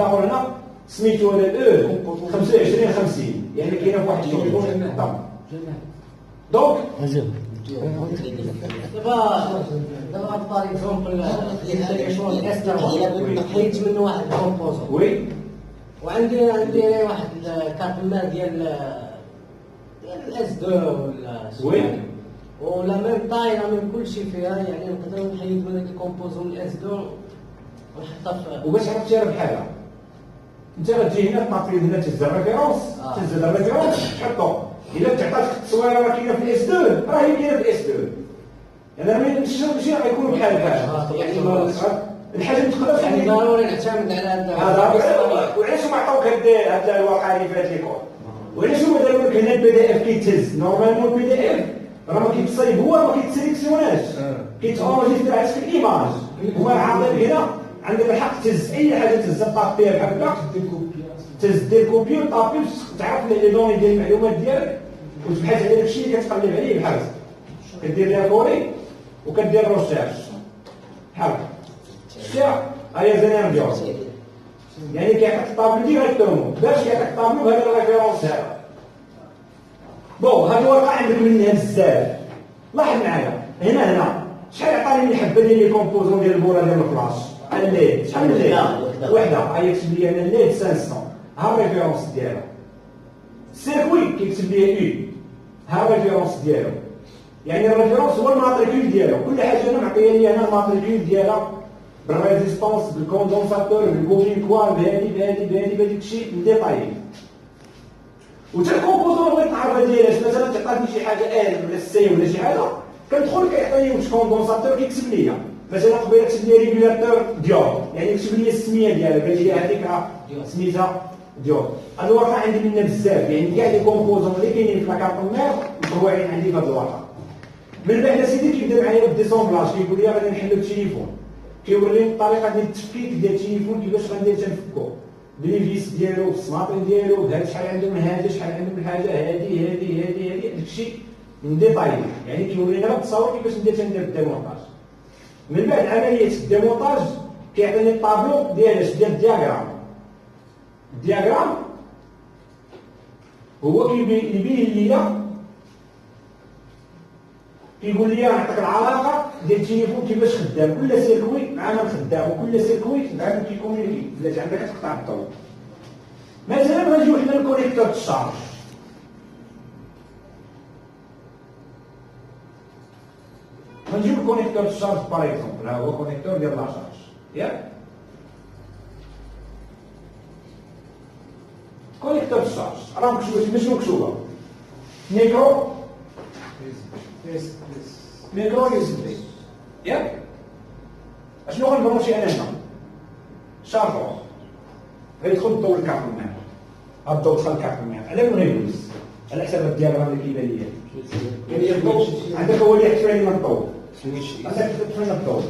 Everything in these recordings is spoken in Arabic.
اخر هنا سميتو هذا او 25 50 يعني كاينه فواحد التليفون قدام دونك دابا باغ اكزومبل التليفون اس 3 حيدت منه واحد الكومبوزون وي وعندي واحد الكابلان ديال الاس 2 ولا وي ولا ميم طايره من كلشي فيها يعني نقدر نحيد من داك الكومبوزون الاس 2 ونحطها في وباش عرفتي راه بحال هكا انت غتجي هنا تعطي هنا تهز الريفيرونس تهز الريفيرونس تحطو الا تعطات التصويره راه كاينه في الاس 2 راه هي كاينه في الاس 2 يعني ماشي غيكونوا بحال يعني الحاجه ما تقدرش يعني ضروري نعتمد على هذا وعلاش ما عطاوك هاد الواقع اللي في هاد ليكول وعلاش هما داروا لك هنا البي دي اف كيتهز نورمالمون البي دي اف راه ما كيتصايب هو ما كيتسيليكسيوناش كيتاونجستر عندك في الايماج هو عاطيك هنا عندك الحق تهز اي حاجه تهز طابيها بحال هكا تهز دير كوبي وطابي باش تعرف لي دوني ديال المعلومات ديالك وتبحث على داكشي اللي كتقلب عليه بحال هكا كدير ليها كوري وكدير روشيرش بحال هكا شتي هيا زنان ديالو يعني كيعطيك الطابلو ديريكتومون باش كيعطيك الطابلو بهذا الريفيرونس هذا بون هاد الورقه عندك منها بزاف لاحظ معايا هنا شحال عطاني من حبه ديال لي كومبوزون ديال البوره ديال الفلاش الليد شحال من ليد وحده هيا كتب لي انا الليد 500 ها الريفيرونس ديالها السيركوي كيكتب لي اي ها الريفيرونس ديالو يعني الريفيرونس هو الماتريكول ديالو كل حاجه انا معطيه لي انا الماتريكول ديالها بالريزيستونس بالكوندونساتور بالبوبين كوال بهادي داكشي مديطايي وتا الكومبوزون بغيت نعرف ديالاش مثلا تعطيني شي حاجه ال ولا سي ولا شي حاجه كندخل كيعطيني واش كوندونساتور كيكتب لي مثلا قبيله كتب لي ريغولاتور ديود يعني يكتب لي السميه ديالها قال لي هذيك راه سميتها ديود هاد الورقه عندي منها بزاف يعني كاع لي كومبوزون اللي كاينين في لاكارت المير مطبوعين عندي في هاد الورقه من بعد سيدي كيبدا معايا بالديسومبلاج كيقول لي غادي نحلو التليفون كيوريني الطريقه ديال التفكيك ديال التليفون كيفاش غندير تنفكو بليفيس ديالو بالسماطين ديالو بهاد شحال عنده من هذا شحال عنده من حاجه هادي داكشي من ديطاي يعني كيورينا بالتصاور كيفاش ندير الديمونطاج من بعد عمليه الديمونطاج كيعطيني الطابلو ديال الدياغرام هو كيبين ليا كيقول لي نعطيك العلاقه ديال التليفون كيفاش خدام كل سيركوي مع من خدام وكل سيركوي مع من كيكومونيكي بلاتي عندك تقطع الضوء مثلا غنجيو حنا للكونيكتور الشارج غنجيو للكونيكتور الشارج باغ اكزومبل ها هو كونيكتور ديال لاشارج ياك كونيكتور الشارج راه ماشي مكتوبه ميكرو ميكرو يو اس بي ياك اشنو غنبروشي انا هنا شارجور غيدخل الضوء الكارت معاه هاد الضوء دخل الكارت معاه على من غيدوز على حسب الدياغرام اللي كيبان ليا كاين لي الضوء عندك هو اللي يحتوي لنا الضوء عندك يحتوي لنا الضوء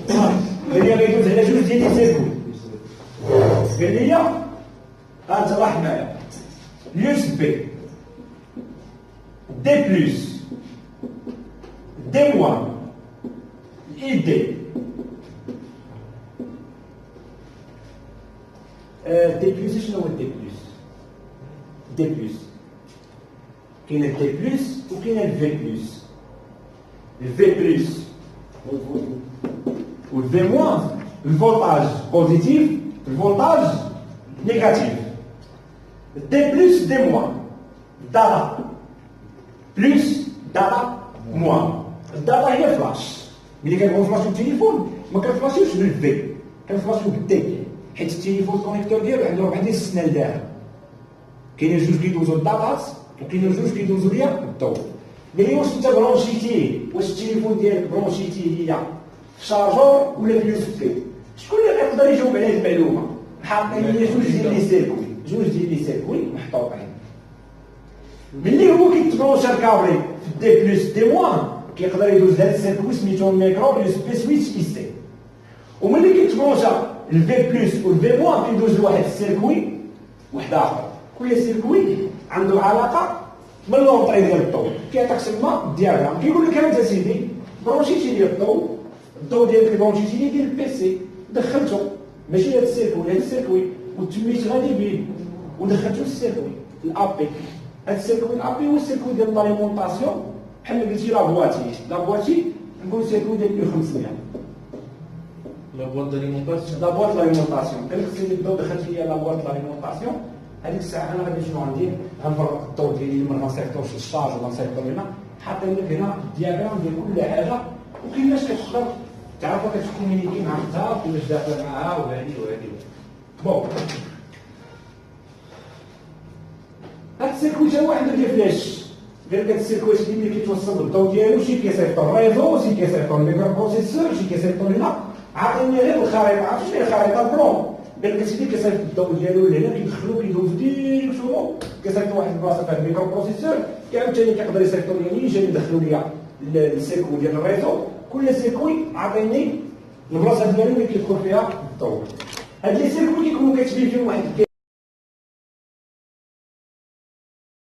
قال لي غيدوز على جوج ديال لي سيركوي قال لي انت لاحظ معايا اليو اس بي دي بلس دي 1 اي دي دي بلس شنو هو دي بلس؟ دي بلس كاين الدي بلس وكاين الفي بلس الفي بلس والفي موان الفولتاج بوزيتيف الفولتاج نيجاتيف الدي بلس دي موان داتا بلس داتا موان الداتا هي فلاش ملي كنفلاشيو التليفون ما كنفلاشيوش بالفي كنفلاشيو بالدي حيت التليفون الكونيكتور ديالو عنده 4 ديال السنان دايره كاينين جوج كيدوزو الداطات وكاينين جوج كيدوزو ليا الضوء قال لي واش انت برونشيتيه واش التليفون ديالك برونشيتيه ليا في شارجور ولا في اليو اس بي شكون اللي يقدر يجاوب على هذه المعلومه حاطين لي جوج ديال لي سيركوي محطوطين ملي هو كيتبروشا الكابري في الدي بلس دي موان كيقدر يدوز لهاد السيركوي سميتو ميكرو يو اس بي سويتش اي سي وملي كيتبروشا الفي بلس والفي موان كيدوز لواحد السيركوي واحد اخر كل سيركوي عنده علاقه باللونطري ديال الضوء كيعطيك تما الدياغرام كيقول لك انت سيدي برونشيتي لي الضوء ديالك اللي برونشيتي لي ديال البيسي دخلته ماشي هاد السيركوي وتميت غادي به ودخلتو السيركوي الابي. هذا السيركوي الابي هو السيركوي ديال لاليمونطاسيون بحال قلتي لابواتي نقولوا سيركوي ديال 1500 لابواط داليمونطاسيون. لابواط لاليمونطاسيون. قال لك السيدي بداو دخلت ليا لابواط لاليمونطاسيون، هذيك الساعه انا غادي شنو غندير؟ غنفرق الضوء ديالي ما غنصيفطوش للشارج ولا نصيفطو هنا، حاطين لك هنا الدياغرام ديال كل حاجه وكيفاش كتقدر تعرفها كتكومينيكي مع اختها وكيفاش داخله معاها وهذه. بون هاد السيركوي تا واحد ما كيفاش غير هاد السيركوي اللي كيتوصل بالضوء ديالو، شي كيصيفطو الريزو، شي كيصيفطو الميكرو بروسيسور، شي كيصيفطو هنا. عاطيني غير الخريطه، عرفتي شنو هي الخريطه؟ البلون. قال لك سيدي كيصيفط الضوء ديالو لهنا، كيدخلو كيدوز ديريكتومون كيصيفطو واحد البلاصه فيها الميكرو بروسيسور، عاوتاني كيقدر يصيفطو ليا نيجي يدخلو ليا السيركوي ديال الريزو. كل سيركوي عاطيني البلاصه ديالو اللي كيدخل فيها الضوء. هاد لي سيركوي كيكونوا كاتبين فيهم واحد